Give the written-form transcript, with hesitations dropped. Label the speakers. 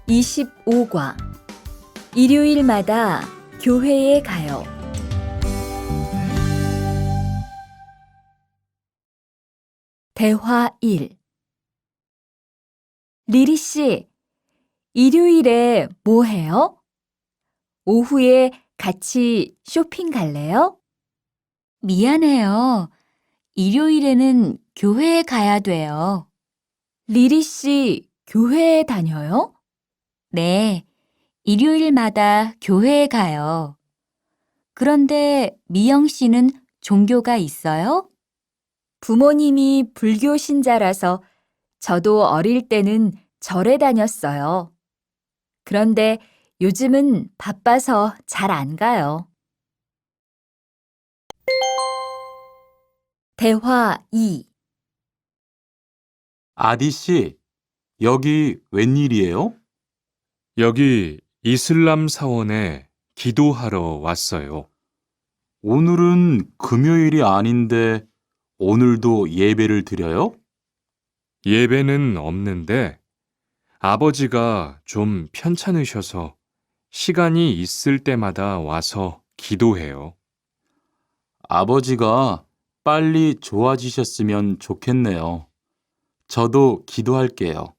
Speaker 1: 25과 일요일마다 교회에 가요. 대화 1. 리리 씨, 일요일에 뭐 해요? 오후에 같이 쇼핑 갈래요? 미안해요. 일요일에는 교회에 가야 돼요. 리리 씨, 교회에 다녀요? 네, 일요일마다 교회에 가요. 그런데 미영 씨는 종교가 있어요? 부모님이 불교 신자라서 저도 어릴 때는 절에 다녔어요. 그런데 요즘은 바빠서 잘 안 가요. 대화 2.
Speaker 2: 아디 씨, 여기 웬일이에요?
Speaker 3: 여기 이슬람 사원에 기도하러 왔어요.
Speaker 2: 오늘은 금요일이 아닌데 오늘도 예배를 드려요?
Speaker 3: 예배는 없는데 아버지가 좀 편찮으셔서 시간이 있을 때마다 와서 기도해요.
Speaker 2: 아버지가 빨리 좋아지셨으면 좋겠네요. 저도 기도할게요.